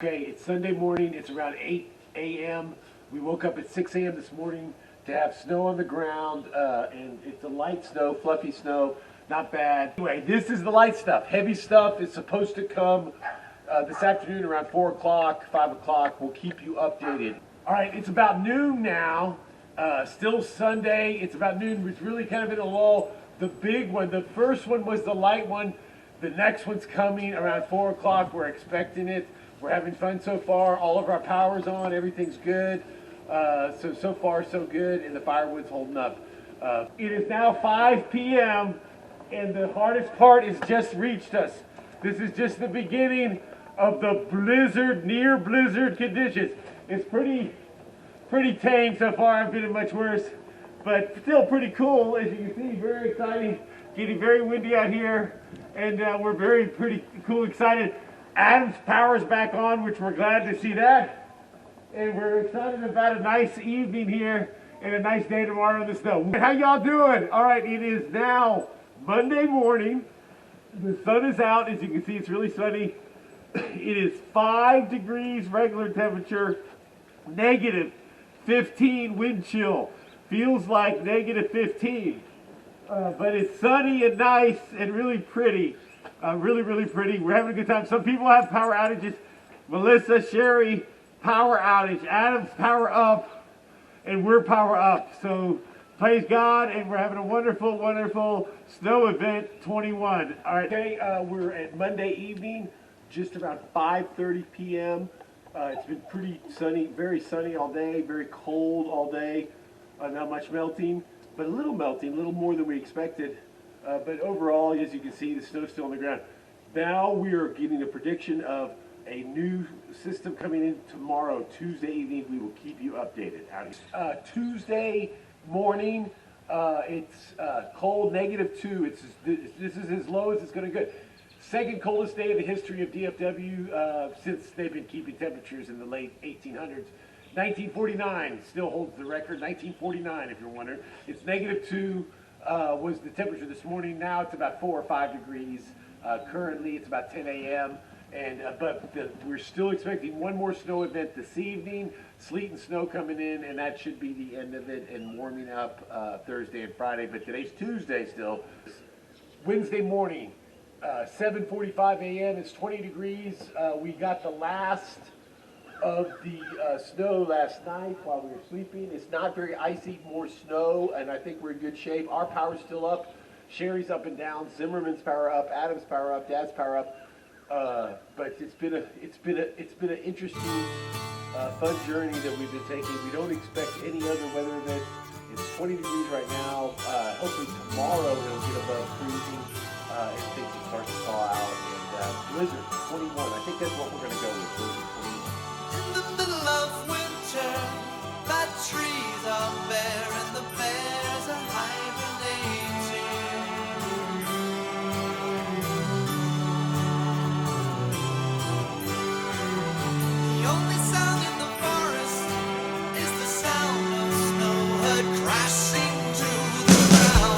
Okay, it's Sunday morning. It's around 8 a.m. We woke up at 6 a.m. this morning to have snow on the ground, and it's a light snow, fluffy snow, not bad. Anyway, this is the light stuff. Heavy stuff is supposed to come this afternoon around 4 o'clock, 5 o'clock. We'll keep you updated. All right, it's about noon now. Still Sunday. It's about noon. It's really kind of in a lull. The big one, the first one was the light one. The next one's coming around 4 o'clock. We're expecting it. We're having fun so far. All of our power's on. Everything's good. So far, so good. And the firewood's holding up. It is now 5 p.m. and the hardest part has just reached us. This is just the beginning of the blizzard, near blizzard conditions. It's pretty tame so far. I've been in much worse, but still pretty cool. As you can see, very exciting. Getting very windy out here, and we're pretty cool, excited. Adam's power's back on, which we're glad to see that. And we're excited about a nice evening here and a nice day tomorrow in the snow. How y'all doing? All right, it is now Monday morning. The sun is out. As you can see, it's really sunny. It is 5 degrees regular temperature, negative 15 wind chill. Feels like negative 15. But it's sunny and nice and really pretty. Really pretty. We're having a good time. Some people have power outages. Melissa, Sherry, power outage. Adam's power up. And we're power up. So praise God. And we're having a wonderful snow event 21. All right. Okay, we're at Monday evening, just around 5:30 p.m. It's been pretty sunny, very sunny all day, very cold all day. Not much melting, but a little melting, a little more than we expected. But overall, as you can see, the snow's still on the ground. Now we are getting a prediction of a new system coming in tomorrow, Tuesday evening. We will keep you updated. Tuesday morning, it's cold, -2. This is as low as it's going to go. Second coldest day in the history of DFW since they've been keeping temperatures in the late 1800s. 1949 still holds the record. 1949, if you're wondering. It's -2 was the temperature this morning. Now it's about 4 or 5 degrees. Currently it's about 10 a.m. But we're still expecting one more snow event this evening. Sleet and snow coming in, and that should be the end of it, and warming up Thursday and Friday. But today's Tuesday still. Wednesday morning, 7:45 a.m. It's 20 degrees. We got the last of the snow last night while we were sleeping. It's not very icy, more snow, and I think we're in good shape. Our power's still up. Sherry's up and down. Zimmerman's power up. Adam's power up. Dad's power up. But it's been an interesting, fun journey that we've been taking. We don't expect any other weather event. It's 20 degrees right now. Hopefully tomorrow it'll get above freezing, and things will start to thaw out. And blizzard 21. I think that's what we're going to go with. Blizzard 21. In the middle of winter, the trees are bare and the bears are hibernating. The only sound in the forest is the sound of snow heard crashing to the ground.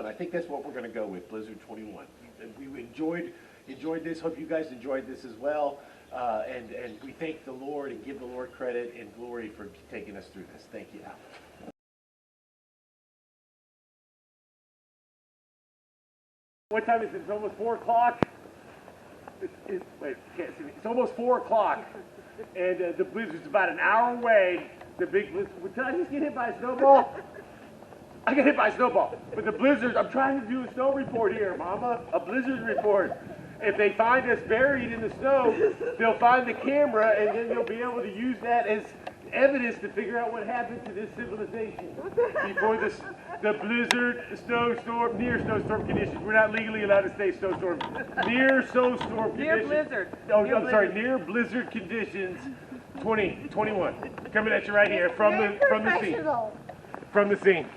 I think that's what we're going to go with, Blizzard 21. We enjoyed this. Hope you guys enjoyed this as well. And we thank the Lord and give the Lord credit and glory for taking us through this. Thank you. What time is it? It's almost 4 o'clock. Wait, can't see me. It's almost 4 o'clock, and the blizzard's about an hour away. The big blizzard. Did I just get hit by a snowball? I got hit by a snowball. But the blizzard, I'm trying to do a snow report here, Mama. A blizzard report. If they find us buried in the snow, they'll find the camera, and then they'll be able to use that as evidence to figure out what happened to this civilization before the blizzard, the snowstorm, near snowstorm conditions. We're not legally allowed to say snowstorm. Near snowstorm conditions. Near blizzard. Oh, Near I'm blizzard. sorry. Near blizzard conditions. 2021. Coming at you right here from the scene. From the scene.